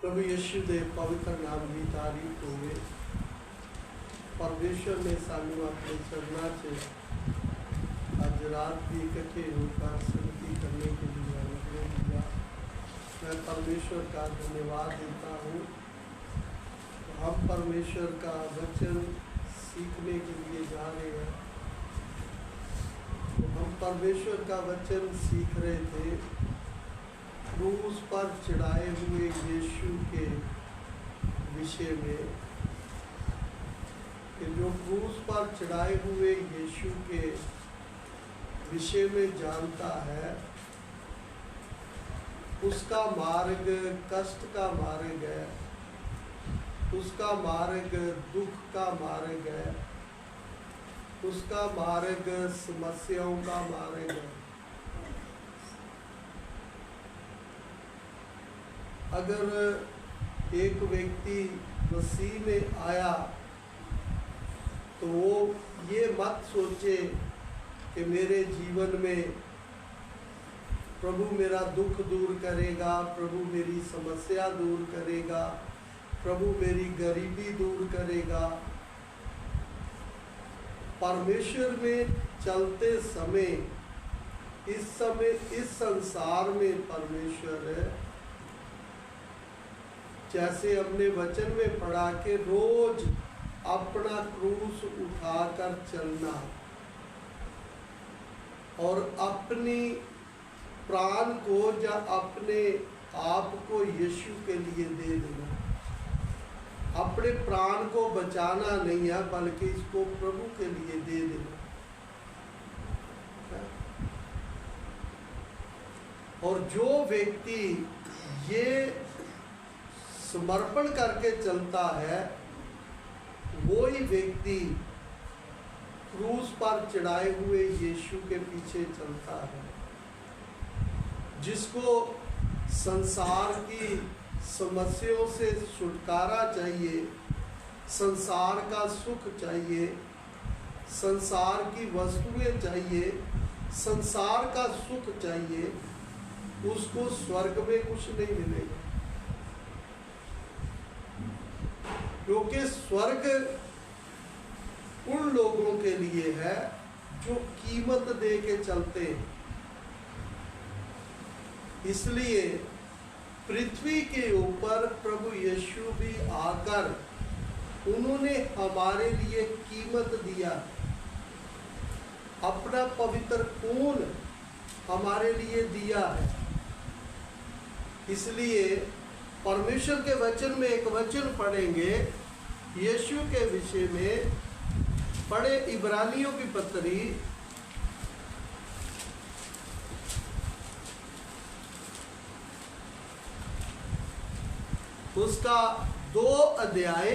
प्रभु यीशु ਦੇ ਪਵਿੱਤਰ ਨਾਮ ਦੀ ਤਾਰੀਫ ਹੋਵੇ। परमेश्वर ने सानू अपने चरणों से आज रात भी इकट्ठे होकर संगति करने के लिए अनुग्रह दिया। मैं परमेश्वर का धन्यवाद देता हूँ। हम परमेश्वर का वचन सीखने के लिए जा रहे हैं। तो हम परमेश्वर का वचन सीख रहे थे क्रूस पर चढ़ाए हुए यीशु के विषय में, कि जो क्रूस पर चढ़ाए हुए यीशु के विषय में जानता है उसका मार्ग कष्ट का मार्ग है, उसका मार्ग दुख का मार्ग है, उसका मार्ग समस्याओं का मार्ग है। अगर एक व्यक्ति मसीह में आया तो वो ये मत सोचे कि मेरे जीवन में प्रभु मेरा दुख दूर करेगा, प्रभु मेरी समस्या दूर करेगा, प्रभु मेरी गरीबी दूर करेगा। परमेश्वर में चलते समय इस संसार में परमेश्वर, जैसे हमने वचन में पढ़ा के रोज अपना क्रूस उठाकर चलना और अपनी प्राण को या अपने आप को यीशु के लिए दे देना। अपने प्राण को बचाना नहीं है बल्कि इसको प्रभु के लिए दे देना। और जो व्यक्ति ये समर्पण करके चलता है वही व्यक्ति क्रूस पर चढ़ाए हुए यीशु के पीछे चलता है। जिसको संसार की समस्याओं से छुटकारा चाहिए, संसार का सुख चाहिए, संसार की वस्तुएं चाहिए, संसार का सुख चाहिए, उसको स्वर्ग में कुछ नहीं मिलेगा। क्योंकि स्वर्ग उन लोगों के लिए है जो कीमत दे के चलते हैं। इसलिए पृथ्वी के ऊपर प्रभु यीशु भी आकर उन्होंने हमारे लिए कीमत दिया, अपना पवित्र खून हमारे लिए दिया है। इसलिए परमेश्वर के वचन में एक वचन पढ़ेंगे यीशु के विषय में, पढ़े इब्रानियों की पत्री उसका 2 अध्याय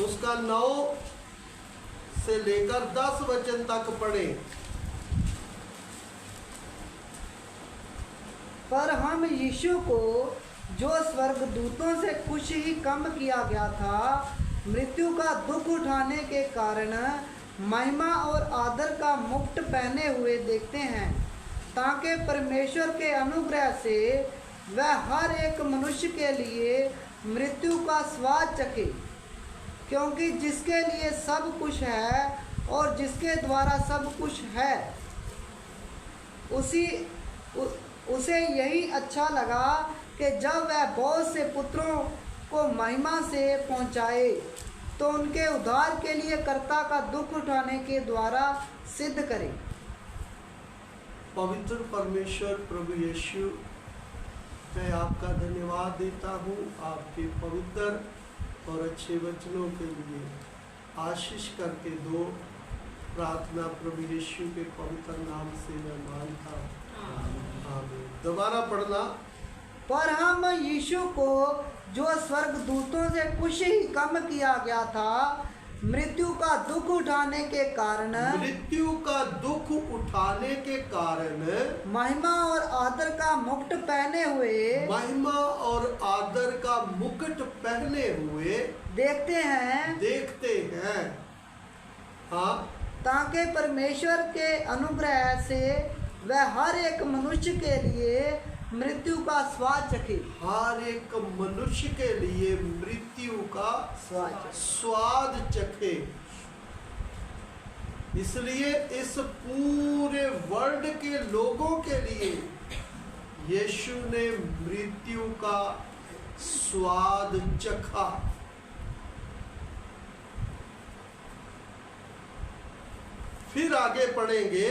उसका 9 से लेकर 10 वचन तक पढ़े। पर हम यीशु को जो स्वर्गदूतों से कुछ ही कम किया गया था, मृत्यु का दुख उठाने के कारण महिमा और आदर का मुकुट पहने हुए देखते हैं, ताकि परमेश्वर के अनुग्रह से वह हर एक मनुष्य के लिए मृत्यु का स्वाद चखे। क्योंकि जिसके लिए सब कुछ है और जिसके द्वारा सब कुछ है, उसे यही अच्छा लगा कि जब वह बहुत से पुत्रों को महिमा से पहुंचाए तो उनके उद्धार के लिए कर्ता का दुख उठाने के द्वारा सिद्ध करे। पवित्र परमेश्वर प्रभु यीशु, मैं आपका धन्यवाद देता हूँ आपके पवित्र और अच्छे वचनों के लिए। आशीष करके दो, प्रार्थना प्रभु यीशु के पवित्र नाम से मैं मांगता हूँ, आमीन। दोबारा पढ़ना। पर हम यीशु को जो स्वर्गदूतों से कुछ ही कम किया गया था, मृत्यु का दुख उठाने के कारण महिमा और आदर का मुकुट पहने हुए देखते हैं। हाँ, ताकि परमेश्वर के अनुग्रह से वह हर एक मनुष्य के लिए मृत्यु का स्वाद चखे। हर एक मनुष्य के लिए मृत्यु का स्वाद चखे। इसलिए इस पूरे वर्ल्ड के लोगों के लिए यीशु ने मृत्यु का स्वाद चखा। फिर आगे पढ़ेंगे,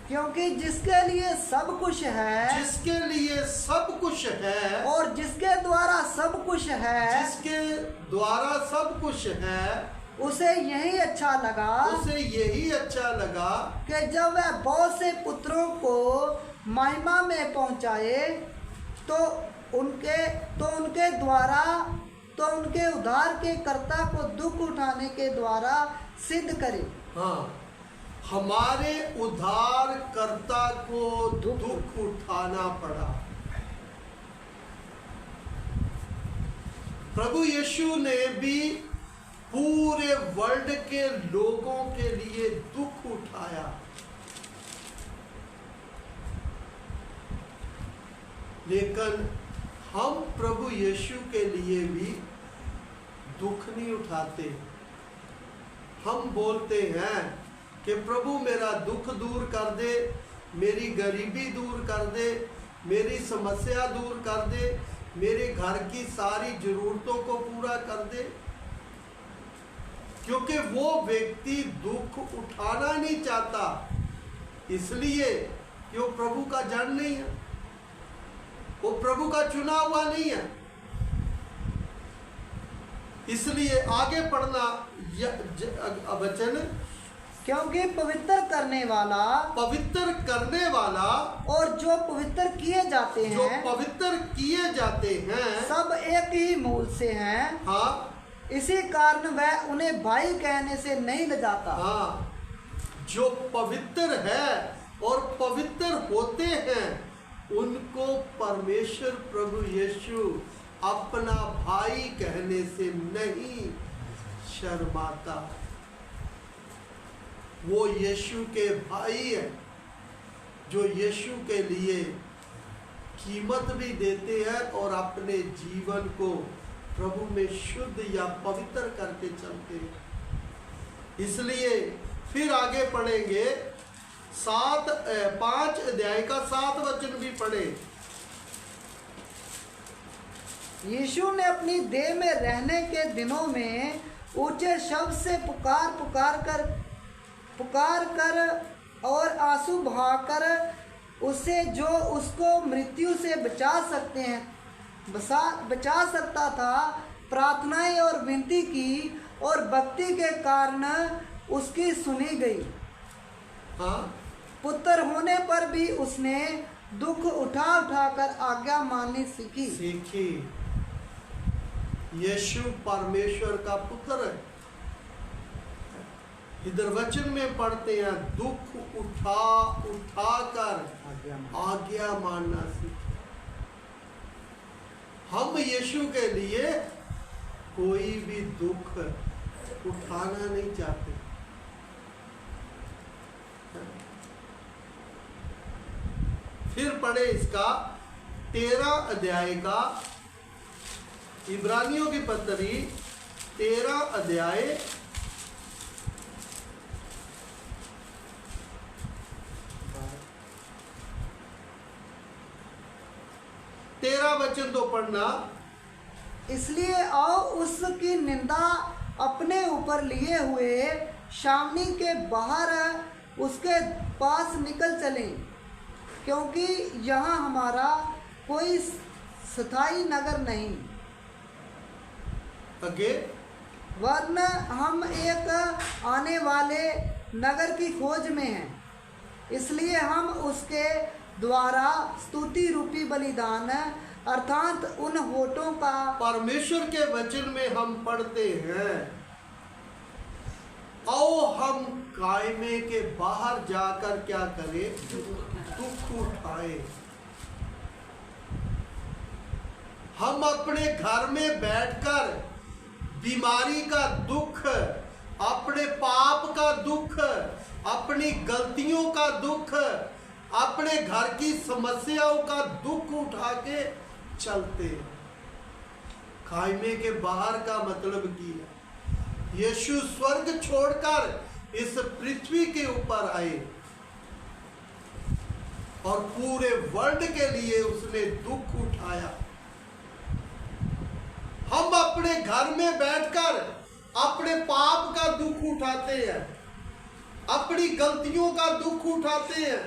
क्योंकि जिसके लिए सब कुछ है, जिसके लिए सब कुछ है और जिसके द्वारा सब कुछ है, जिसके द्वारा सब कुछ है, उसे यही अच्छा लगा, उसे यही अच्छा लगा कि जब वह बहुत से पुत्रों को महिमा में पहुंचाए तो उनके उद्धार के कर्ता को दुख उठाने के द्वारा सिद्ध करे। हाँ, हमारे उद्धार कर्ता को दुख उठाना पड़ा। प्रभु यीशु ने भी पूरे वर्ल्ड के लोगों के लिए दुख उठाया। लेकिन हम प्रभु यीशु के लिए भी दुख नहीं उठाते। हम बोलते हैं कि प्रभु मेरा दुख दूर कर दे, मेरी गरीबी दूर कर दे, मेरी समस्या दूर कर दे, मेरे घर की सारी जरूरतों को पूरा कर दे। क्योंकि वो व्यक्ति दुख उठाना नहीं चाहता, इसलिए कि वो प्रभु का जन नहीं है, वो प्रभु का चुना हुआ नहीं है। इसलिए आगे पढ़ना वचन, क्योंकि पवित्र करने वाला और जो पवित्र किए जाते हैं, जो पवित्र किए जाते हैं सब एक ही मूल से हैं। हाँ, इसी कारण वह उन्हें भाई कहने से नहीं लजाता। हाँ, जो पवित्र है और पवित्र होते हैं उनको परमेश्वर प्रभु यीशु अपना भाई कहने से नहीं शर्माता। वो यीशु के भाई है, जो यीशु के लिए कीमत भी देते हैं और अपने जीवन को प्रभु में शुद्ध या पवित्र करके चलते हैं। इसलिए फिर आगे पढ़ेंगे, 5 अध्याय का 7 वचन भी पढ़े। यीशु ने अपनी देह में रहने के दिनों में ऊंचे शब्द से पुकार कर और आंसू बहाकर उससे जो उसको मृत्यु से बचा सकता था प्रार्थनाएं और विनती की, और भक्ति के कारण उसकी सुनी गई। हाँ, पुत्र होने पर भी उसने दुख उठा कर आज्ञा माननी सीखी। यीशु परमेश्वर का पुत्र है। इधर वचन में पढ़ते हैं, दुख उठा कर आज्ञा मानना सीखे। हम यीशु के लिए कोई भी दुख उठाना नहीं चाहते। फिर पढ़े इसका 13 अध्याय का, इब्रानियों की पत्री 13 अध्याय 13 वचन तो पढ़ना। इसलिए आओ उसकी निंदा अपने ऊपर लिए हुए छावनी के बाहर उसके पास निकल चलें, क्योंकि यहाँ हमारा कोई स्थायी नगर नहीं, वरना हम एक आने वाले नगर की खोज में हैं। इसलिए हम उसके द्वारा स्तुति रूपी बलिदान अर्थात उन होठों का, परमेश्वर के वचन में हम पढ़ते हैं, आओ हम कायमे के बाहर जाकर क्या करें, दुख उठाएं। हम अपने घर में बैठकर बीमारी का दुख, अपने पाप का दुख, अपनी गलतियों का दुख, अपने घर की समस्याओं का दुख उठा के चलते हैं। खाइमे के बाहर का मतलब की है यीशु स्वर्ग छोड़कर इस पृथ्वी के ऊपर आए और पूरे वर्ल्ड के लिए उसने दुख उठाया। हम अपने घर में बैठकर अपने पाप का दुख उठाते हैं, अपनी गलतियों का दुख उठाते हैं,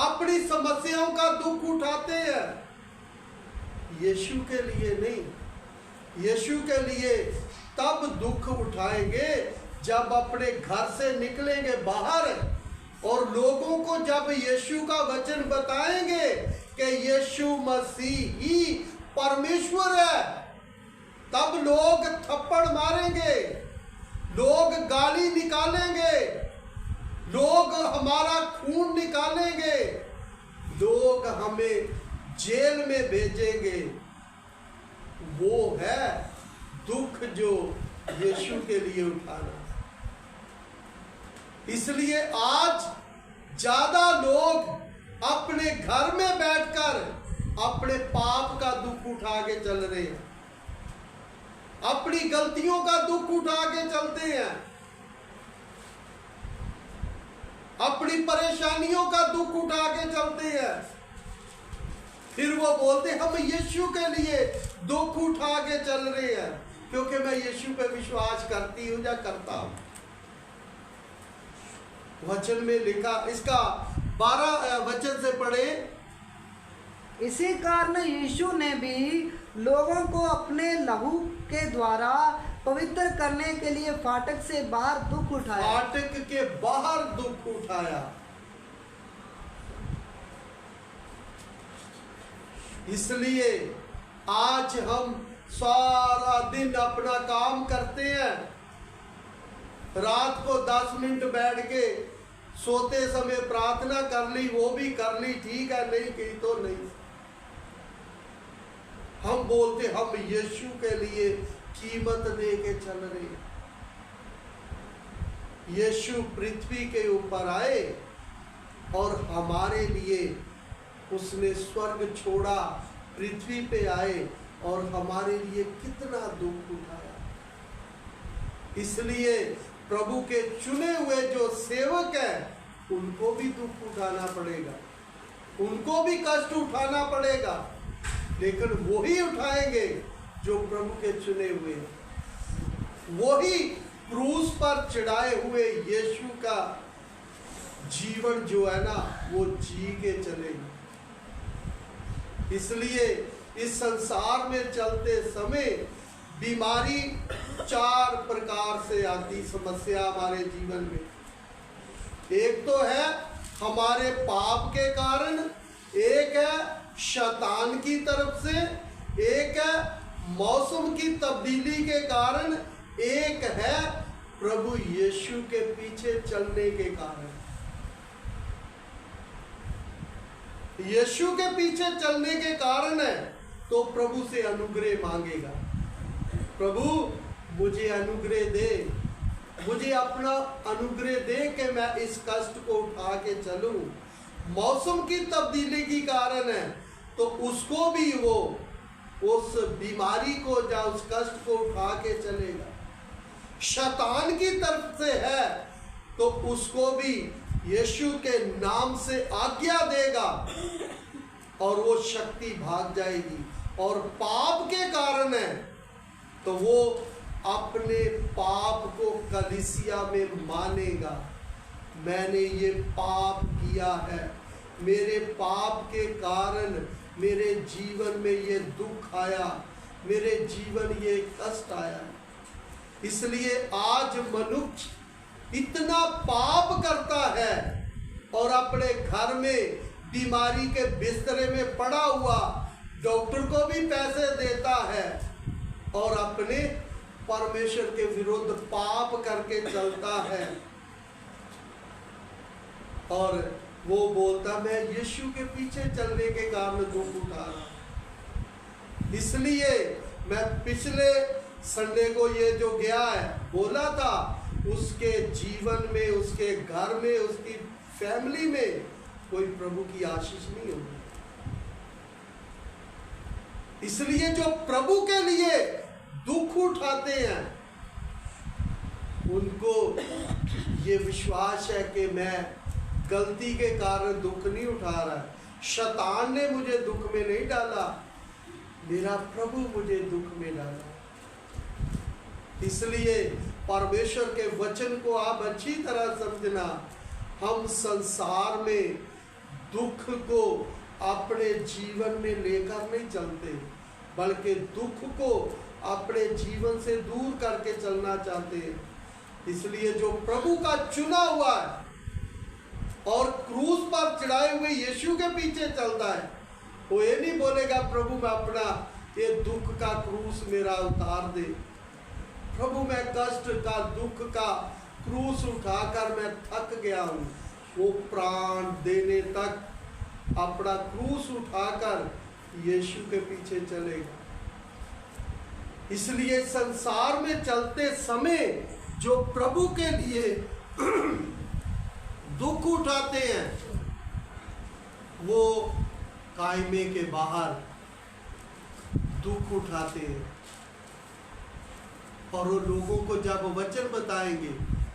अपनी समस्याओं का दुख उठाते हैं। यीशु के लिए नहीं, यीशु के लिए तब दुख उठाएंगे जब अपने घर से निकलेंगे बाहर और लोगों को जब यीशु का वचन बताएंगे कि यीशु मसीह ही परमेश्वर है, तब लोग थप्पड़ मारेंगे, लोग गाली निकालेंगे, लोग हमारा खून निकालेंगे, लोग हमें जेल में भेजेंगे। वो है दुख जो यीशु के लिए उठाना। इसलिए आज ज्यादा लोग अपने घर में बैठकर अपने पाप का दुख उठा के चल रहे हैं, अपनी गलतियों का दुख उठा के चलते हैं, अपनी परेशानियों का दुख उठा के चलते हैं। फिर वो बोलते हम यीशु के लिए दुख उठा के चल रहे हैं क्योंकि मैं यीशु पे विश्वास करती हूं या करता हूं। वचन में लिखा, इसका 12 वचन से पढ़े। इसी कारण यीशु ने भी लोगों को अपने लहू के द्वारा पवित्र करने के लिए फाटक से बाहर दुख उठाया। फाटक के बाहर दुख उठाया। इसलिए आज हम सारा दिन अपना काम करते हैं, रात को 10 मिनट बैठ के सोते समय प्रार्थना कर ली, वो भी कर ली, ठीक है, नहीं की तो नहीं। हम बोलते हम यीशु के लिए कीमत दे के चल रहे हैं। यीशु पृथ्वी के ऊपर आए और हमारे लिए उसने स्वर्ग छोड़ा, पृथ्वी पे आए और हमारे लिए कितना दुख उठाया। इसलिए प्रभु के चुने हुए जो सेवक हैं उनको भी दुख उठाना पड़ेगा, उनको भी कष्ट उठाना पड़ेगा, लेकिन वही उठाएंगे जो प्रभु के चुने हुए हैं। वही क्रूस पर चढ़ाए हुए यीशु का जीवन जो है ना वो जी के चलेंगे। इसलिए इस संसार में चलते समय बीमारी 4 प्रकार से आती समस्या हमारे जीवन में। एक तो है हमारे पाप के कारण, एक है शैतान की तरफ से, एक है मौसम की तब्दीली के कारण, एक है प्रभु यीशु के पीछे चलने के कारण। यीशु के पीछे चलने के कारण है तो प्रभु से अनुग्रह मांगेगा, प्रभु मुझे अनुग्रह दे, मुझे अपना अनुग्रह दे कि मैं इस कष्ट को उठा के चलूं। मौसम की तब्दीली की कारण है तो उसको भी वो उस बीमारी को या उस कष्ट को उठा के चलेगा। शैतान की तरफ से है तो उसको भी यीशु के नाम से आज्ञा देगा और वो शक्ति भाग जाएगी। और पाप के कारण है तो वो अपने पाप को कलीसिया में मानेगा, मैंने ये पाप किया है, मेरे पाप के कारण मेरे जीवन में ये दुख आया, मेरे जीवन ये कष्ट आया। इसलिए आज मनुष्य इतना पाप करता है और अपने घर में बीमारी के बिस्तरे में पड़ा हुआ डॉक्टर को भी पैसे देता है और अपने परमेश्वर के विरुद्ध पाप करके चलता है और वो बोलता मैं यीशु के पीछे चलने के कारण दुख उठा रहा। इसलिए मैं पिछले संडे को ये जो गया है बोला था उसके जीवन में, उसके घर में, उसकी फैमिली में कोई प्रभु की आशीष नहीं होगी। इसलिए जो प्रभु के लिए दुख उठाते हैं उनको ये विश्वास है कि मैं गलती के कारण दुख नहीं उठा रहा, शैतान ने मुझे दुख में नहीं डाला, मेरा प्रभु मुझे दुख में डाला। इसलिए परमेश्वर के वचन को आप अच्छी तरह समझना। हम संसार में दुख को अपने जीवन में लेकर नहीं चलते, बल्कि दुख को अपने जीवन से दूर करके चलना चाहते हैं। इसलिए जो प्रभु का चुना हुआ है और क्रूस पर चढ़ाए हुए यीशु के पीछे चलता है, वो ये नहीं बोलेगा प्रभु मैं अपना ये दुख का क्रूस मेरा उतार दे, प्रभु मैं कष्ट का दुख का क्रूस उठाकर मैं थक गया हूँ। वो प्राण देने तक अपना क्रूस उठाकर यीशु के पीछे चलेगा। इसलिए संसार में चलते समय जो प्रभु के लिए दुख उठाते हैं वो कायमे के बाहर दुख उठाते हैं, और वो लोगों को जब वचन बताएंगे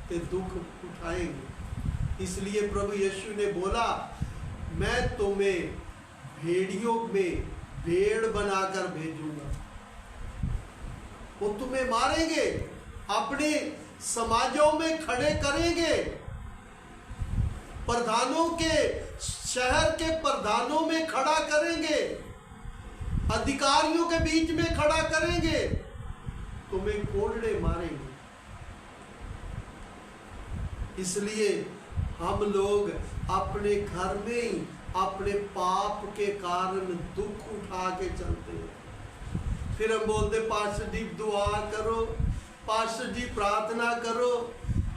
तो दुख उठाएंगे। इसलिए प्रभु यीशु ने बोला मैं तुम्हें भेड़ियों में भेड़ बनाकर भेजूंगा, वो तुम्हें मारेंगे, अपने समाजों में खड़े करेंगे, प्रधानों के शहर के प्रधानों में खड़ा करेंगे, अधिकारियों के बीच में खड़ा करेंगे, तुम्हें कोड़े मारेंगे। इसलिए हम लोग अपने घर में ही अपने पाप के कारण दुख उठा के चलते हैं। फिर हम बोलते पास्टर जी दुआ करो, पास्टर जी प्रार्थना करो,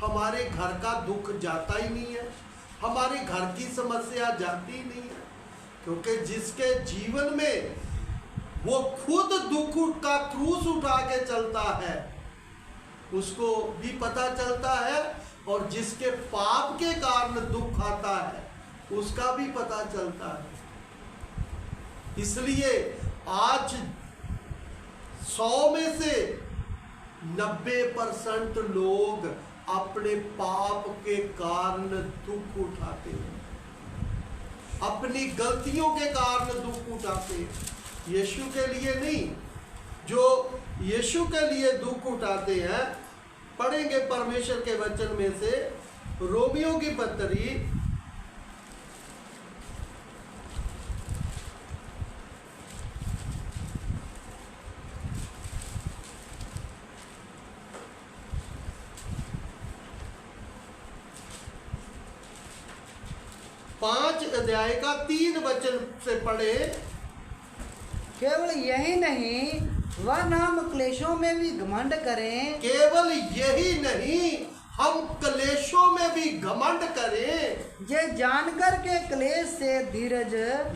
हमारे घर का दुख जाता ही नहीं है, हमारे घर की समस्या जाती ही नहीं है। क्योंकि जिसके जीवन में वो खुद दुख का क्रूस उठा के चलता है उसको भी पता चलता है, और जिसके पाप के कारण दुख आता है उसका भी पता चलता है। इसलिए आज 100 में से 90% लोग अपने पाप के कारण दुख उठाते हैं, अपनी गलतियों के कारण दुख उठाते हैं, यीशु के लिए नहीं। जो यीशु के लिए दुख उठाते हैं, पढ़ेंगे परमेश्वर के वचन में से रोमियो की पत्री 5 अध्याय का 3 वचन से पढ़े। केवल यही नहीं वरन हम क्लेशों में भी घमंड करें। केवल यही नहीं हम क्लेशों में भी घमंड करें। ये जानकर के क्लेश से धीरज,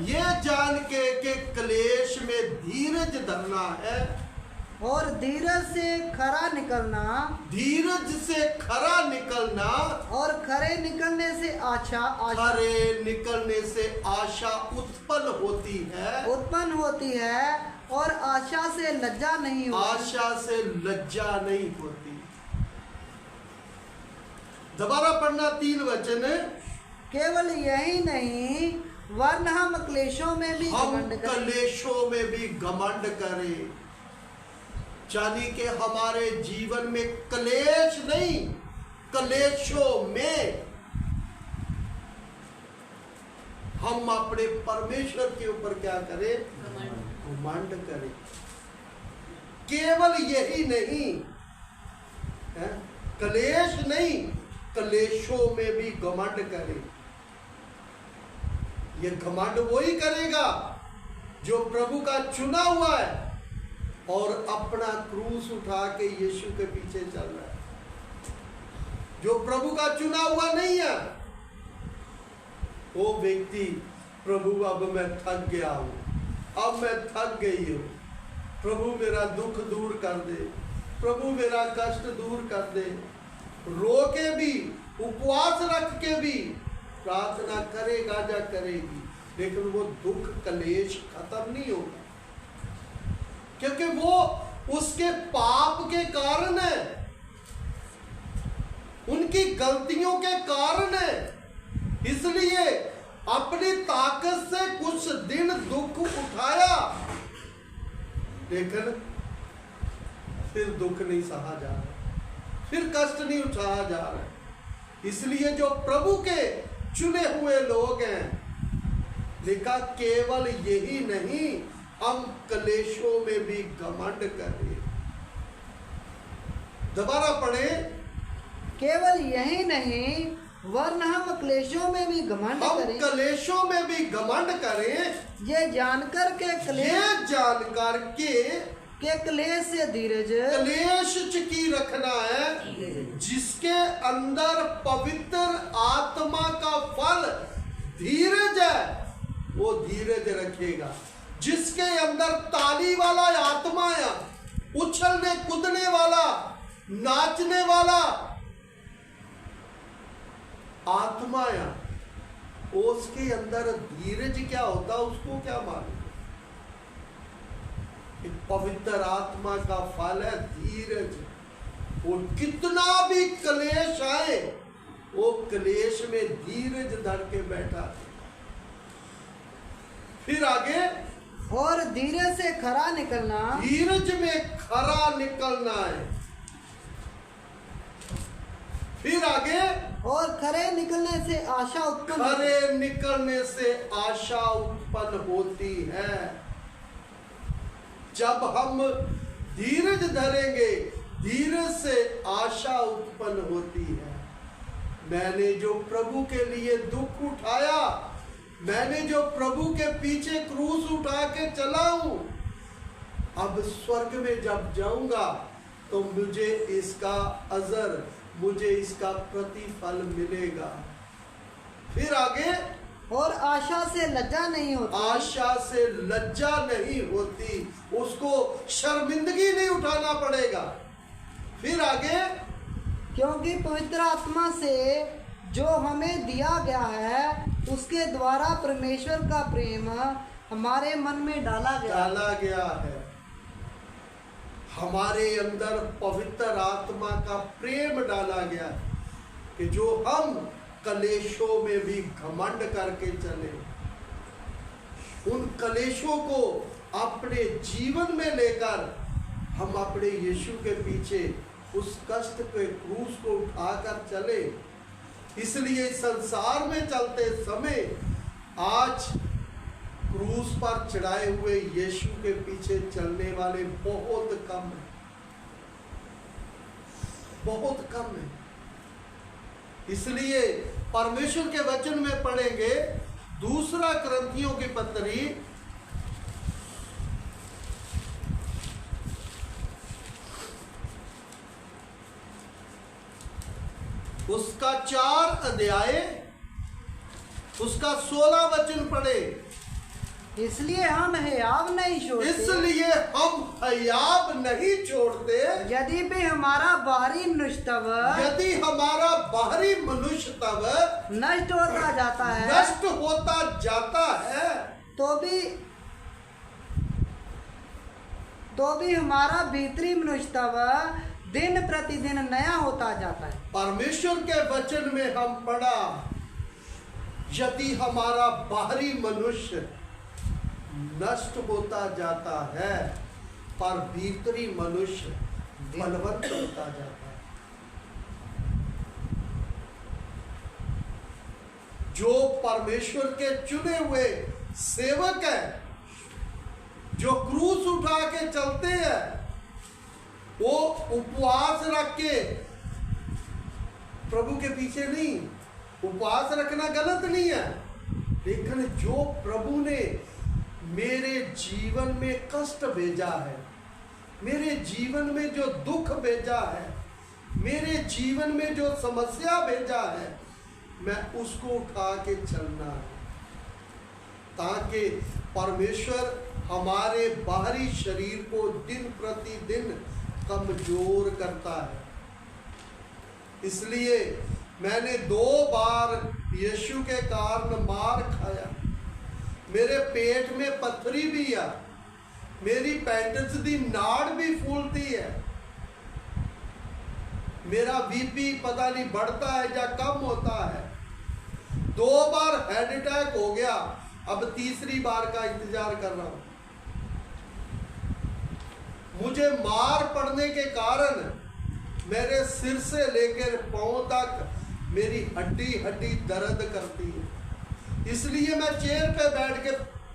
ये जान के क्लेश में धीरज धरना है, और धीरज से खरा निकलना, धीरज से खरा निकलना, और खरे निकलने से आशा, खरे निकलने से आशा उत्पन्न होती है, और आशा से लज्जा नहीं होती। आशा से लज्जा नहीं होती। दोबारा पढ़ना 3 वचन। केवल यही नहीं वरन हम क्लेशों में भी घमंड करें। क्लेशों में भी घमंड करें, यानी कि हमारे जीवन में क्लेश नहीं, क्लेशों में हम अपने परमेश्वर के ऊपर क्या करें? घमंड करें। केवल यही नहीं है, क्लेश नहीं, क्लेशों में भी घमंड करें। ये घमंड वही करेगा जो प्रभु का चुना हुआ है और अपना क्रूस उठा के यीशु के पीछे चल रहा है। जो प्रभु का चुना हुआ नहीं है वो व्यक्ति, प्रभु अब मैं थक गया हूं, अब मैं थक गई हूं, प्रभु मेरा दुख दूर कर दे, प्रभु मेरा कष्ट दूर कर दे, रो के भी, उपवास रख के भी प्रार्थना करेगा या करेगी, लेकिन वो दुख कलेश खत्म नहीं होगा, क्योंकि वो उसके पाप के कारण है, उनकी गलतियों के कारण है। इसलिए अपनी ताकत से कुछ दिन दुख उठाया, लेकिन फिर दुख नहीं सहा जा रहा, फिर कष्ट नहीं उठाया जा रहा। इसलिए जो प्रभु के चुने हुए लोग हैं, लिखा केवल यही नहीं, हम कलेशों में भी घमंड करें। दोबारा पढ़े, केवल यही नहीं वरन हम क्लेशों में भी घमंड हम करें, कलेशों में भी घमंड करें, ये जानकर के क्लेश से धीरज कलेश की रखना है, जिसके अंदर पवित्र आत्मा का फल धीरज है, वो धीरज रखेगा। जिसके अंदर ताली वाला आत्मा है, उछलने कूदने वाला, नाचने वाला आत्मा है, उसके अंदर धीरज क्या होता, उसको क्या मालूम। एक पवित्र आत्मा का फल है धीरज। वो कितना भी क्लेश आए, वो क्लेश में धीरज धर के बैठा। फिर आगे, और धीरज से खरा निकलना, धीरज में खरा निकलना है। फिर आगे, और खरे निकलने से आशा उत्पन्न, खरे निकलने से आशा उत्पन्न होती है। जब हम धीरज धरेंगे, धीरज से आशा उत्पन्न होती है। मैंने जो प्रभु के लिए दुख उठाया, मैंने जो प्रभु के पीछे क्रूस उठा के चला हूं, अब स्वर्ग में जब जाऊंगा तो मुझे इसका अजर, मुझे इसका प्रतिफल मिलेगा। फिर आगे, और आशा से लज्जा नहीं होती, आशा से लज्जा नहीं होती, उसको शर्मिंदगी नहीं उठाना पड़ेगा। फिर आगे, क्योंकि पवित्र आत्मा से जो हमें दिया गया है, उसके द्वारा परमेश्वर का प्रेम हमारे मन में डाला गया है। हमारे अंदर पवित्र आत्मा का प्रेम डाला गया है कि जो हम कलेशों में भी घमंड करके चले, उन कलेशों को अपने जीवन में लेकर हम अपने यीशु के पीछे उस कष्ट के क्रूस को उठाकर चले। इसलिए संसार में चलते समय आज क्रूस पर चढ़ाए हुए यीशु के पीछे चलने वाले बहुत कम हैं, बहुत कम हैं। इसलिए परमेश्वर के वचन में पढ़ेंगे, दूसरा कुरिन्थियों की पत्री उसका 4 अध्याय उसका 16 वचन पढ़े। इसलिए हम हियाव नहीं छोड़ते, इसलिए हम हियाव नहीं छोड़ते, यदि भी हमारा बाहरी मनुष्य तब, यदि हमारा बाहरी मनुष्य तब नष्ट होता जाता है, नष्ट होता जाता है, तो भी हमारा भीतरी मनुष्य तब दिन प्रतिदिन नया होता जाता है। परमेश्वर के वचन में हम पढ़ा, यदि हमारा बाहरी मनुष्य नष्ट होता जाता है, पर भीतरी मनुष्य बलवंत होता जाता है। जो परमेश्वर के चुने हुए सेवक हैं, जो क्रूस उठा के चलते हैं, वो उपवास रख के प्रभु के पीछे नहीं, उपवास रखना गलत नहीं है, लेकिन जो प्रभु ने मेरे जीवन में कष्ट भेजा है, मेरे जीवन में जो दुख भेजा है, मेरे जीवन में जो समस्या भेजा है, मैं उसको उठा के चलना है, ताकि परमेश्वर हमारे बाहरी शरीर को दिन प्रतिदिन कमजोर करता है। इसलिए मैंने 2 बार यीशु के कारण मार खाया, मेरे पेट में पत्थरी भी है, मेरी पेंटस दी नाड़ भी फूलती है, मेरा बीपी पता नहीं बढ़ता है या कम होता है, 2 बार हेड अटैक हो गया, अब तीसरी बार का इंतजार कर रहा हूं। मुझे मार पड़ने के कारण मेरे सिर से लेकर पांव तक मेरी हड्डी हड्डी दर्द करती है, इसलिए मैं चेयर पे बैठ के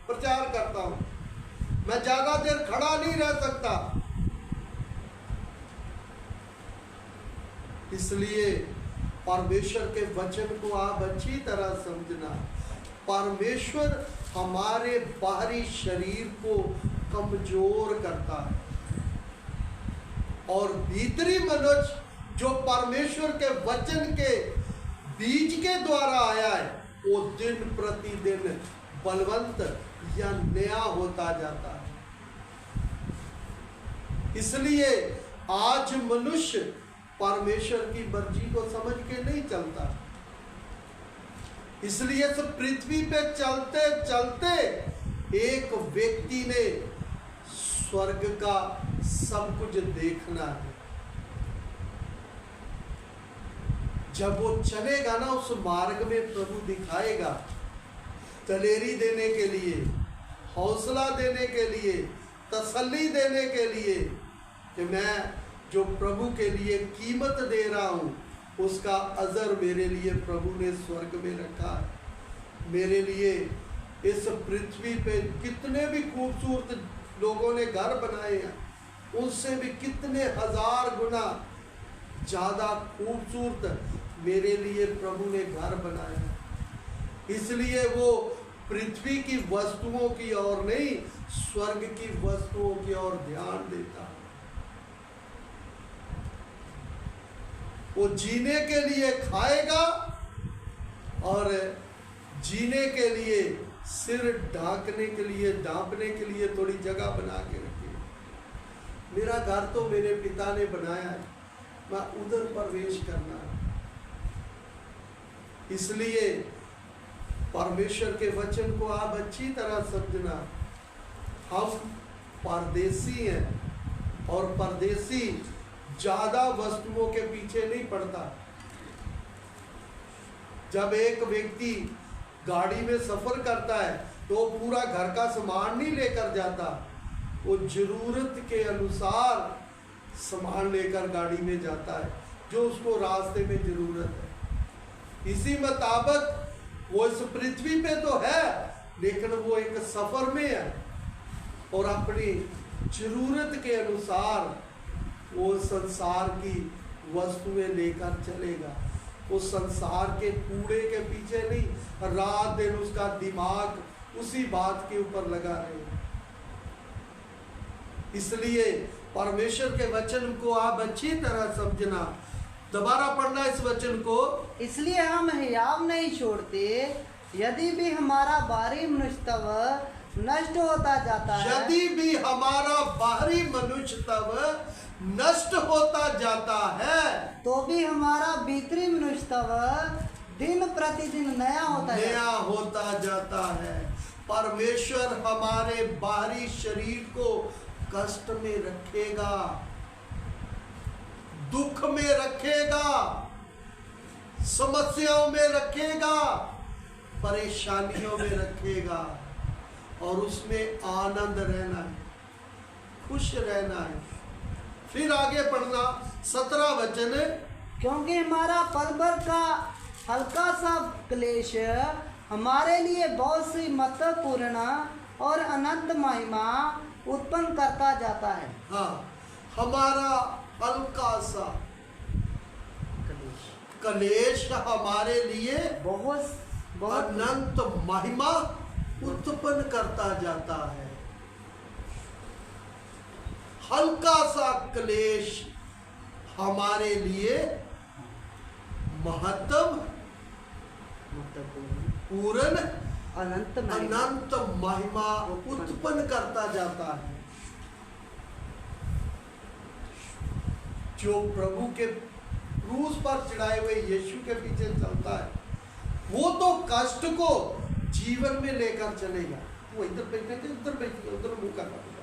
प्रचार करता हूं, मैं ज्यादा देर खड़ा नहीं रह सकता। इसलिए परमेश्वर के वचन को आप अच्छी तरह समझना। परमेश्वर हमारे बाहरी शरीर को कमजोर करता है और भीतरी मनुष्य जो परमेश्वर के वचन के बीज के द्वारा आया है वो दिन प्रतिदिन बलवंत या नया होता जाता है। इसलिए आज मनुष्य परमेश्वर की मर्जी को समझ के नहीं चलता, इसलिए इस पृथ्वी पे चलते चलते एक व्यक्ति ने स्वर्ग का सब कुछ देखना है। जब वो चलेगा ना उस मार्ग में प्रभु दिखाएगा, दलेरी देने के लिए, हौसला देने के लिए, तसल्ली देने के लिए कि मैं जो प्रभु के लिए कीमत दे रहा हूं उसका अजर मेरे लिए प्रभु ने स्वर्ग में रखा है। मेरे लिए इस पृथ्वी पे कितने भी खूबसूरत लोगों ने घर बनाए हैं, उनसे भी कितने हजार गुना ज्यादा खूबसूरत मेरे लिए प्रभु ने घर बनाया है। इसलिए वो पृथ्वी की वस्तुओं की ओर नहीं, स्वर्ग की वस्तुओं की ओर ध्यान देता है। वो जीने के लिए खाएगा और जीने के लिए सिर ढांकने के लिए, ढांपने के लिए थोड़ी जगह बना के रखेगा। मेरा घर तो मेरे पिता ने बनाया है, मैं उधर प्रवेश करना है। इसलिए परमेश्वर के वचन को आप अच्छी तरह समझना। हम परदेसी हैं और परदेसी ज्यादा वस्तुओं के पीछे नहीं पड़ता। जब एक व्यक्ति गाड़ी में सफर करता है तो पूरा घर का सामान नहीं लेकर जाता, वो जरूरत के अनुसार सामान लेकर गाड़ी में जाता है जो उसको रास्ते में जरूरत है। इसी मुताबिक वो इस पृथ्वी पे तो है लेकिन वो एक सफर में है और अपनी जरूरत के अनुसार वो संसार की वस्तुएं लेकर चलेगा। वो संसार के कूड़े के पीछे नहीं, रात दिन उसका दिमाग उसी बात के ऊपर लगा रहेगा। इसलिए परमेश्वर के वचन को आप अच्छी तरह समझना। दोबारा पढ़ना इस वचन को। इसलिए हम हियाव नहीं छोड़ते, यदि भी हमारा बाहरी मनुष्यत्व नष्ट होता जाता है, यदि भी हमारा बाहरी मनुष्यत्व नष्ट होता जाता है, तो भी हमारा भीतरी मनुष्यत्व दिन प्रतिदिन नया होता जाता है। परमेश्वर हमारे बाहरी शरीर को कष्ट में रखेगा, दुख में रखेगा, समस्याओं में रखेगा, परेशानियों में रखेगा और उसमें आनंद रहना है, खुश रहना है। फिर आगे पढ़ना 17 वचन। क्योंकि हमारा पल भर का हल्का सा क्लेश हमारे लिए बहुत सी महत्वपूर्ण और अनंत महिमा उत्पन्न करता जाता है। हाँ, हमारा हल्का सा क्लेश हमारे लिए बहुत अनंत महिमा उत्पन्न करता जाता है। हल्का सा क्लेश हमारे लिए महत्वपूर्ण अनंत महिमा उत्पन्न करता जाता है। जो प्रभु के क्रूस पर चढ़ाए हुए यीशु के पीछे चलता है, वो तो कष्ट को जीवन में लेकर चलेगा। वो इधर बैठे थे, उधर बैठे, उधर मुंह करना पड़ेगा।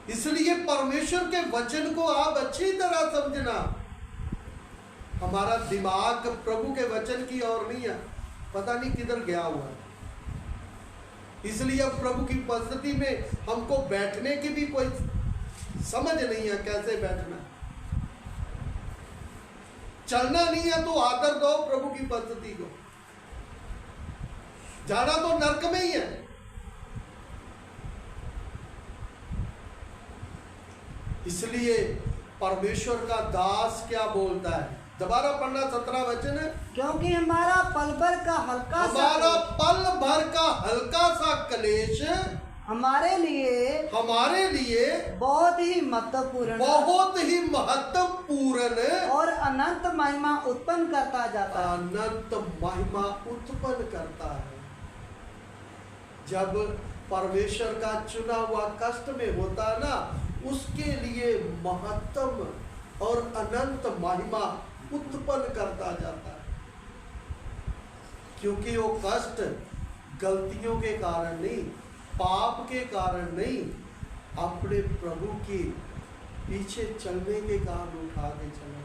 इसलिए परमेश्वर के वचन को आप अच्छी तरह समझना। हमारा दिमाग प्रभु के वचन की ओर नहीं है, पता नहीं किधर गया हुआ है। इसलिए अब प्रभु की उपस्थिति में हमको बैठने की भी कोई समझ नहीं है, कैसे बैठना। चलना नहीं है तो आदर दो प्रभु की उपस्थिति को, जाना तो नरक में ही है। इसलिए परमेश्वर का दास क्या बोलता है, दोबारा पढ़ना 17 वचन है। क्योंकि हमारा पल भर का हल्का सा क्लेश हमारे लिए बहुत ही महत्वपूर्ण और अनंत महिमा उत्पन्न करता जाता है। अनंत महिमा उत्पन्न करता है। जब परमेश्वर का चुना हुआ कष्ट में होता है ना, उसके लिए महत्तम और अनंत महिमा उत्पन्न करता जाता है। क्योंकि वो कष्ट गलतियों के कारण नहीं, पाप के कारण नहीं, अपने प्रभु के पीछे चलने के कारण उठा के चला।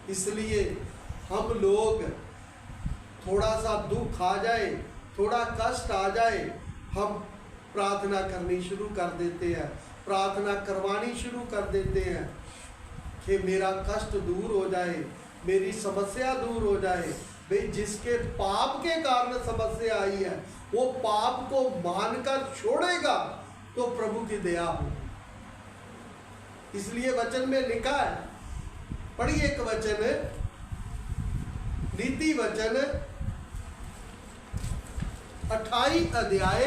इसलिए हम लोग थोड़ा सा दुख आ जाए, थोड़ा कष्ट आ जाए, हम प्रार्थना करनी शुरू कर देते हैं, प्रार्थना करवानी शुरू कर देते हैं कि मेरा कष्ट दूर हो जाए, मेरी समस्या दूर हो जाए। भाई, जिसके पाप के कारण समस्या आई है, वो पाप को मानकर छोड़ेगा तो प्रभु की दया होगी। इसलिए वचन में लिखा है, पढ़िए एक वचन, नीति वचन 28 अध्याय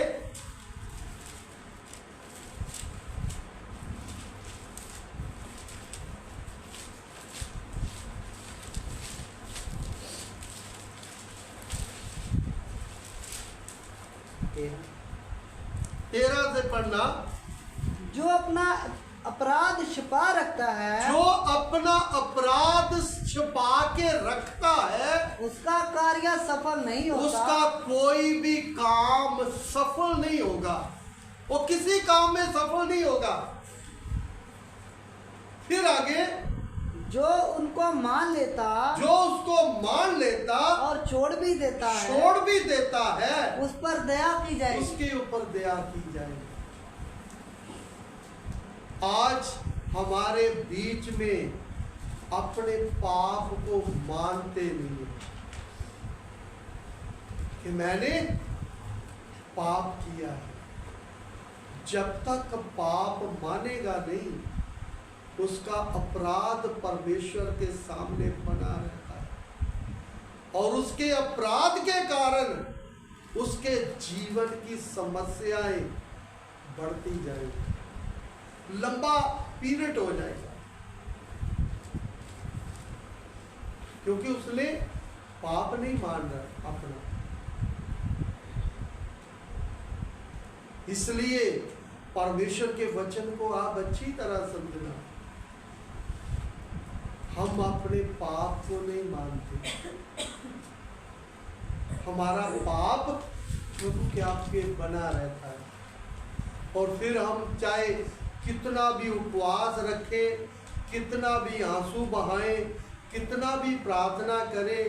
13 से पढ़ना। जो अपना अपराध छिपा रखता है, जो अपना अपराध छिपा के रखता है, उसका कार्य सफल नहीं होता, उसका कोई भी काम सफल नहीं होगा। वो किसी काम में सफल नहीं होगा। फिर आगे, जो उनको मान लेता, जो उसको मान लेता और छोड़ भी देता है, उस पर दया की जाएगी, उसके ऊपर दया की जाएगी। आज हमारे बीच में अपने पाप को मानते नहीं है कि मैंने पाप किया है। जब तक पाप मानेगा नहीं, उसका अपराध परमेश्वर के सामने बना रहता है और उसके अपराध के कारण उसके जीवन की समस्याएं बढ़ती जाएगी, लंबा पीरियड हो जाएगा, क्योंकि उसने पाप नहीं मान रहा अपना। इसलिए परमेश्वर के वचन को आप अच्छी तरह समझना। हम अपने पाप को नहीं मानते, हमारा पाप प्रभु के आपके बना रहता है। और फिर हम चाहे कितना भी उपवास रखें, कितना भी आंसू बहाएं, कितना भी प्रार्थना करें,